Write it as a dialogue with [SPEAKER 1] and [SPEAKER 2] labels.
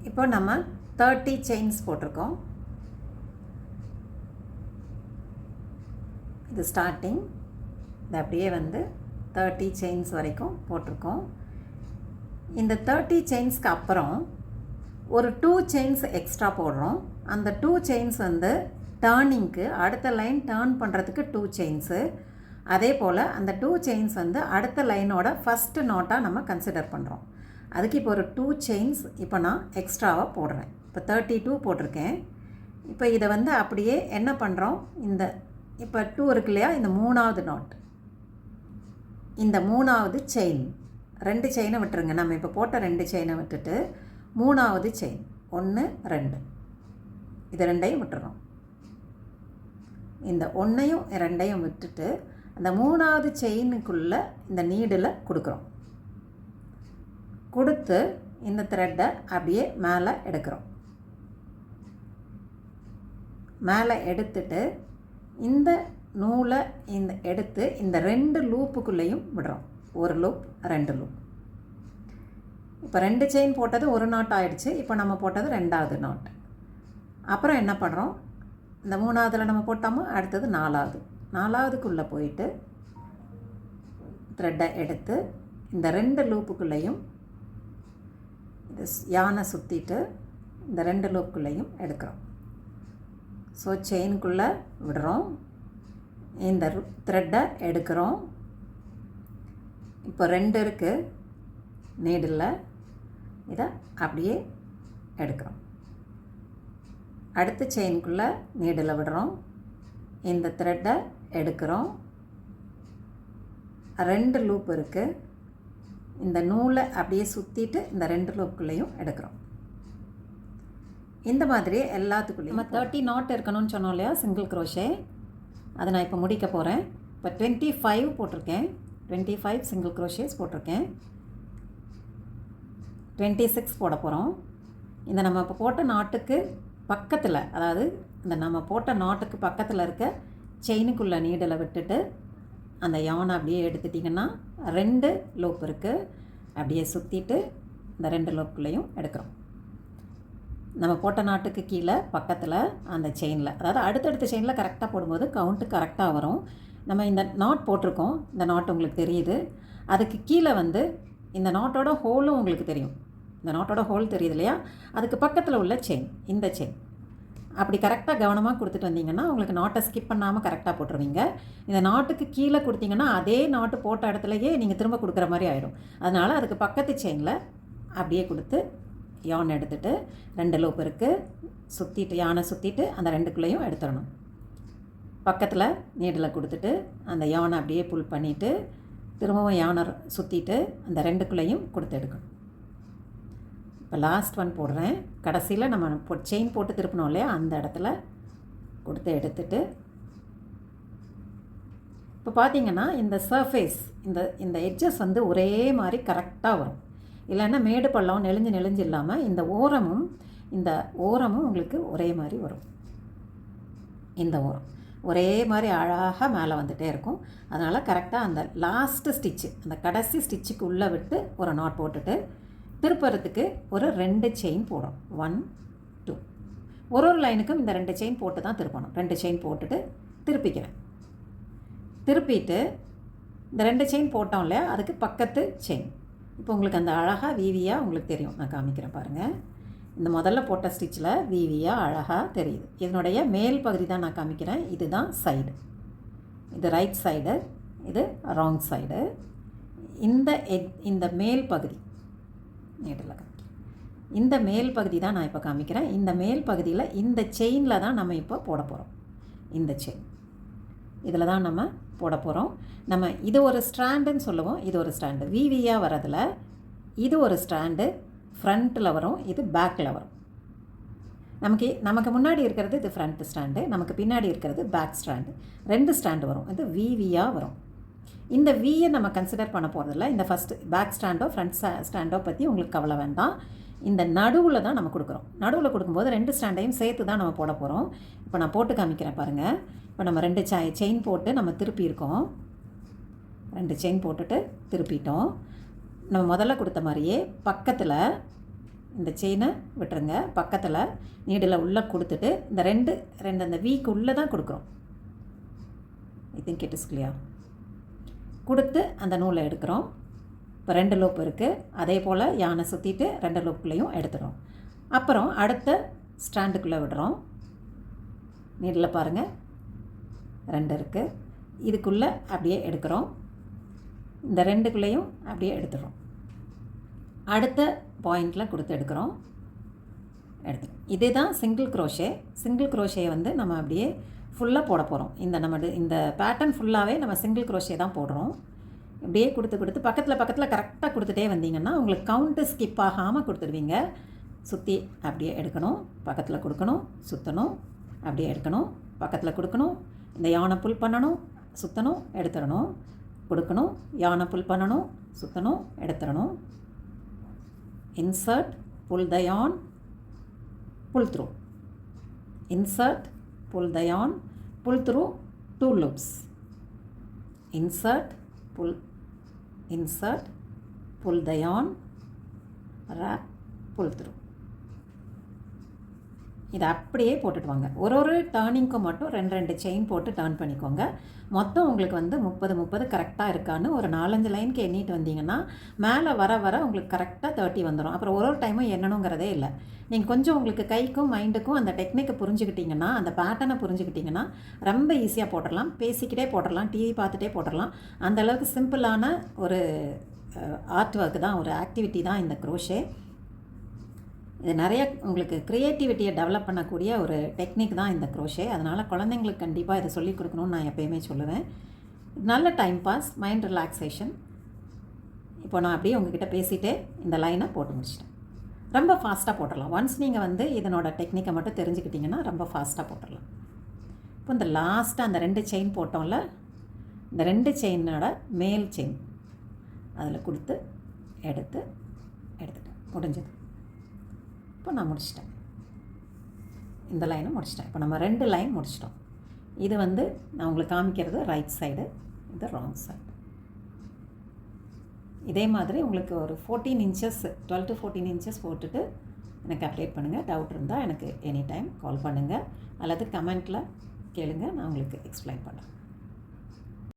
[SPEAKER 1] இப்போ நம்ம 30 செயின்ஸ் போட்டிருக்கோம். இது ஸ்டார்டிங், இது அப்படியே வந்து 30 செயின்ஸ் வரைக்கும் போட்டிருக்கோம். இந்த 30 செயின்ஸ்க்கு அப்புறம் ஒரு 2 செயின்ஸ் எக்ஸ்ட்ரா போடுறோம். அந்த 2 செயின்ஸ் வந்து டேர்னிங்க்கு, அடுத்த லைன் டேர்ன் பண்ணுறதுக்கு 2 செயின்ஸு. அதே போல் அந்த 2 செயின்ஸ் வந்து அடுத்த லைனோட ஃபஸ்ட்டு நோட்டாக நம்ம கன்சிடர் பண்ணுறோம். அதுக்கு இப்போ ஒரு 2 செயின்ஸ் இப்போ நான் எக்ஸ்ட்ராவாக போடுறேன். இப்போ 32 போட்டிருக்கேன். இப்போ இதை வந்து அப்படியே என்ன பண்ணுறோம், இந்த இப்போ 2 இருக்கு இல்லையா, இந்த 3வது நாட், இந்த 3வது செயின், 2 செயினை விட்டுருங்க. நம்ம இப்போ போட்ட 2 செயினை விட்டுட்டு 3வது செயின் 1 2, இது 2ஐயும் விட்டுறோம். இந்த 1ஐயும் 2ஐயும் விட்டுட்டு அந்த 3வது செயினுக்குள்ளே இந்த நீடில் கொடுக்குறோம். கொடுத்து இந்த த்ரெட்டை அப்படியே மேலே எடுக்கிறோம். மேலே எடுத்துட்டு இந்த நூலை எடுத்து இந்த 2 லூப்புக்குள்ளேயும் விடுறோம். ஒரு லூப், 2 லூப். இப்போ 2 செயின் போட்டது ஒரு நாட் ஆகிடுச்சு. இப்போ நம்ம போட்டது 2வது நாட். அப்புறம் என்ன பண்ணுறோம், இந்த 3வதுல நம்ம போட்டோமோ, அடுத்தது 4வதுக்குள்ளே போயிட்டு த்ரெட்டை எடுத்து இந்த 2 லூப்புக்குள்ளேயும் இது யானை சுற்றிட்டு இந்த 2 லூப்புக்குள்ளேயும் எடுக்கிறோம். ஸோ செயினுக்குள்ளே விடுறோம், இந்த த்ரெட்டை எடுக்கிறோம். இப்போ 2 இருக்குது நீடில், இதை அப்படியே எடுக்கிறோம். அடுத்த செயினுக்குள்ளே நீடில் விடுறோம், இந்த த்ரெட்டை எடுக்கிறோம். 2 லூப் இருக்குது, இந்த நூலை அப்படியே சுற்றிட்டு இந்த 2 லூப்புக்குள்ளேயும் எடுக்கிறோம். இந்த மாதிரி எல்லாத்துக்குள்ளேயும் நம்ம 30 நாட் இருக்கணும்னு சொன்னோம் இல்லையா, சிங்கிள் க்ரோஷே. அதை நான் இப்போ முடிக்க போகிறேன். இப்போ 25 போட்டிருக்கேன், 25 சிங்கிள் க்ரோஷேஸ் போட்டிருக்கேன். 26 போட போகிறோம். இந்த நம்ம இப்போ போட்ட நாட்டுக்கு பக்கத்தில், அதாவது இந்த நம்ம போட்ட நாட்டுக்கு பக்கத்தில் இருக்க செயினுக்குள்ளே நீடில் விட்டுட்டு அந்த யானை அப்படியே எடுத்துட்டிங்கன்னா 2 லூப் இருக்குது, அப்படியே சுற்றிட்டு இந்த 2 லூப்புக்குள்ளேயும் எடுக்கிறோம். நம்ம போட்ட நாட்டுக்கு கீழே பக்கத்தில் அந்த செயினில், அதாவது அடுத்தடுத்த செயினில் கரெக்டாக போடும்போது கவுண்ட்டு கரெக்டாக வரும். நம்ம இந்த நாட் போட்டிருக்கோம், இந்த நாட் உங்களுக்கு தெரியுது. அதுக்கு கீழே வந்து இந்த நாட்டோட ஹோலும் உங்களுக்கு தெரியும். இந்த நாட்டோட ஹோல் தெரியுது இல்லையா, அதுக்கு பக்கத்தில் உள்ள செயின், இந்த செயின் அப்படி கரெக்டாக கவனமாக கொடுத்துட்டு வந்தீங்கன்னா உங்களுக்கு நாட்டை ஸ்கிப் பண்ணாமல் கரெக்டாக போட்டுருவீங்க. இந்த நாட்டுக்கு கீழே கொடுத்தீங்கன்னா அதே நாட்டு போட்ட இடத்துலையே நீங்கள் திரும்ப கொடுக்குற மாதிரி ஆகிடும். அதனால் அதுக்கு பக்கத்து செயினில் அப்படியே கொடுத்து யானை எடுத்துகிட்டு 2 லூப் இருக்குது, சுற்றிட்டு யானை சுற்றிட்டு அந்த 2க்குள்ளேயும் எடுத்துடணும். பக்கத்தில் நீடில் கொடுத்துட்டு அந்த யானை அப்படியே புல் பண்ணிவிட்டு திரும்பவும் யானை சுற்றிட்டு அந்த 2க்குள்ளேயும் கொடுத்து எடுக்கணும். இப்போ லாஸ்ட் ஒன் போடுறேன். கடைசியில் நம்ம செயின் போட்டு திருப்பணும் இல்லையா, அந்த இடத்துல கொடுத்து எடுத்துட்டு இப்போ பார்த்தீங்கன்னா இந்த சர்ஃபேஸ், இந்த எட்ஜஸ் வந்து ஒரே மாதிரி கரெக்டாக வரும். இல்லைன்னா மேடு பள்ளம் நெளிஞ்சு இல்லாமல் இந்த ஓரமும் உங்களுக்கு ஒரே மாதிரி வரும். இந்த ஓரம் ஒரே மாதிரி அழகாக மேலே வந்துகிட்டே இருக்கும். அதனால் கரெக்டாக அந்த லாஸ்ட்டு ஸ்டிச்சு, அந்த கடைசி ஸ்டிச்சுக்கு உள்ளே விட்டு ஒரு நாட் போட்டுட்டு திருப்புறத்துக்கு ஒரு 2 செயின் போடும். 1 2, ஒரு லைனுக்கும் இந்த 2 செயின் போட்டு தான் திருப்பணும். 2 செயின் போட்டுட்டு திருப்பிக்கிறேன். திருப்பிட்டு இந்த 2 செயின் போட்டோம் இல்லையா, அதுக்கு பக்கத்து செயின். இப்போ உங்களுக்கு அந்த அழகாக வீவியாக உங்களுக்கு தெரியும். நான் காமிக்கிறேன் பாருங்கள். இந்த முதல்ல போட்ட ஸ்டிச்சில் வீவியாக அழகாக தெரியுது. இதனுடைய மேல் பகுதி தான் நான் காமிக்கிறேன். இதுதான் சைடு, இது ரைட் சைடு, இது ராங் சைடு. இந்த மேல் பகுதி நீடில் காமிக்கிறேன். இந்த மேல் பகுதி தான் நான் இப்போ காமிக்கிறேன். இந்த மேல் பகுதியில் இந்த செயினில் தான் நம்ம இப்போ போட போகிறோம். இந்த செயின் இதில் தான் நம்ம போட போகிறோம். நம்ம இது ஒரு ஸ்ட்ராண்டுன்னு சொல்லுவோம், இது ஒரு ஸ்டாண்டு. விவியாக வரதில் இது ஒரு ஸ்டாண்டு ஃப்ரண்ட்டில் வரும், இது பேக்கில் வரும். நமக்கு முன்னாடி இருக்கிறது இது ஃப்ரண்ட் ஸ்டாண்டு, நமக்கு பின்னாடி இருக்கிறது பேக் ஸ்டாண்டு. 2 ஸ்டாண்டு வரும். இது விவியாக வரும். இந்த வியை நம்ம கன்சிடர் பண்ண போகிறதில்ல. இந்த ஃபஸ்ட்டு பேக் ஸ்டாண்டோ ஃப்ரண்ட் ஸ்டாண்டோ பற்றி உங்களுக்கு கவலை வேண்டாம். இந்த நடுவில் தான் நம்ம கொடுக்குறோம். நடுவில் கொடுக்கும்போது 2 ஸ்டாண்டையும் சேர்த்து தான் நம்ம போட போகிறோம். இப்போ நான் போட்டு காமிக்கிறேன் பாருங்கள். இப்போ நம்ம 2 செயின் போட்டு நம்ம திருப்பியிருக்கோம். 2 செயின் போட்டுட்டு திருப்பிட்டோம். நம்ம முதல்ல கொடுத்த மாதிரியே பக்கத்தில் இந்த செயினை விட்டுருங்க. பக்கத்தில் நீடில் உள்ளே கொடுத்துட்டு இந்த ரெண்டு அந்த வீக்கு உள்ளே தான் கொடுக்குறோம். I think it is clear. கொடுத்து அந்த நூலை எடுக்கிறோம். இப்போ 2 லூப் இருக்குது. அதே போல் யானை சுற்றிட்டு 2 லூப்லேயும் எடுத்துடுறோம். அப்புறம் அடுத்த ஸ்டாண்டுக்குள்ளே விடுறோம். நீடில் பாருங்கள் 2 இருக்குது. இதுக்குள்ளே அப்படியே எடுக்கிறோம். இந்த 2குள்ளேயும் அப்படியே எடுத்துடுறோம். அடுத்த பாயிண்டில் கொடுத்து எடுக்கிறோம். இதுதான் சிங்கிள் க்ரோஷே. சிங்கிள் க்ரோஷே வந்து நம்ம அப்படியே ஃபுல்லாக போட போகிறோம். இந்த பேட்டர்ன் ஃபுல்லாகவே நம்ம சிங்கிள் க்ரோஷே தான் போடுறோம். இப்படியே கொடுத்து பக்கத்தில் கரெக்டாக கொடுத்துட்டே வந்தீங்கன்னா உங்களுக்கு கவுண்ட்டு ஸ்கிப் ஆகாமல் கொடுத்துடுவீங்க. சுற்றி அப்படியே எடுக்கணும், பக்கத்தில் கொடுக்கணும், சுற்றணும், அப்படியே எடுக்கணும், பக்கத்தில் கொடுக்கணும், இந்த யானை புல் பண்ணணும், சுற்றணும், எடுத்துடணும், கொடுக்கணும், யானை புல் பண்ணணும், சுற்றணும், எடுத்துடணும். Insert, pull the yarn, pull through. Insert, pull the yarn, pull through 2 loops. Insert, pull the yarn, wrap, pull through. இதை அப்படியே போட்டுட்டு வாங்க. ஒரு டேர்னிங்க்கு மட்டும் 2 செயின் போட்டு டேர்ன் பண்ணிக்கோங்க. மொத்தம் உங்களுக்கு வந்து 30 கரெக்டாக இருக்கான்னு ஒரு 4-5 லைனுக்கு எண்ணிட்டு வந்தீங்கன்னா மேலே வர உங்களுக்கு கரெக்டாக 30 வந்துடும். அப்புறம் ஒரு டைமும் எண்ணணுங்கிறதே இல்லை. நீங்கள் கொஞ்சம் உங்களுக்கு கைக்கும் மைண்டுக்கும் அந்த டெக்னிக்கை புரிஞ்சுக்கிட்டிங்கன்னா, அந்த பேட்டர்னை புரிஞ்சுக்கிட்டிங்கன்னா ரொம்ப ஈஸியாக போட்டுடலாம். பேசிக்கிட்டே போட்டுடலாம், டிவி பார்த்துட்டே போட்டுடலாம். அந்தளவுக்கு சிம்பிளான ஒரு ஆர்ட் ஒர்க் தான், ஒரு ஆக்டிவிட்டி தான் இந்த க்ரோஷே. இது நிறைய உங்களுக்கு க்ரியேட்டிவிட்டியை டெவலப் பண்ணக்கூடிய ஒரு டெக்னிக் தான் இந்த க்ரோஷே. அதனால் குழந்தைங்களுக்கு கண்டிப்பாக இதை சொல்லிக் கொடுக்கணும்னு நான் எப்போயுமே சொல்லுவேன். நல்ல டைம் பாஸ், மைண்ட் ரிலாக்ஸேஷன். இப்போ நான் அப்படியே உங்ககிட்ட பேசிகிட்டே இந்த லைனை போட்டு முடிச்சிட்டேன். ரொம்ப ஃபாஸ்ட்டாக போட்டுடலாம். ஒன்ஸ் நீங்கள் வந்து இதனோட டெக்னிக்கை மட்டும் தெரிஞ்சுக்கிட்டிங்கன்னா ரொம்ப ஃபாஸ்ட்டாக போட்டுடலாம். இப்போ இந்த லாஸ்ட்டாக அந்த 2 செயின் போட்டோம்ல, இந்த 2 செயினோட மேல் செயின் அதில் கொடுத்து எடுத்துட்டேன். முடிஞ்சது. இப்போ நான் முடிச்சிட்டேன். இந்த லைனை முடிச்சிட்டேன். இப்போ நம்ம 2 லைன் முடிச்சிட்டோம். இது வந்து நான் உங்களுக்கு காமிக்கிறது ரைட் சைடு, இது ராங் சைடு. இதே மாதிரி உங்களுக்கு ஒரு 14 இன்ச்சஸ் 12 to 14 இன்ச்சஸ் போட்டுட்டு எனக்கு அப்டேட் பண்ணுங்கள். டவுட் இருந்தால் எனக்கு எனி டைம் கால் பண்ணுங்கள் அல்லது கமெண்ட்டில் கேளுங்க, நான் உங்களுக்கு எக்ஸ்பிளைன் பண்ணுறேன்.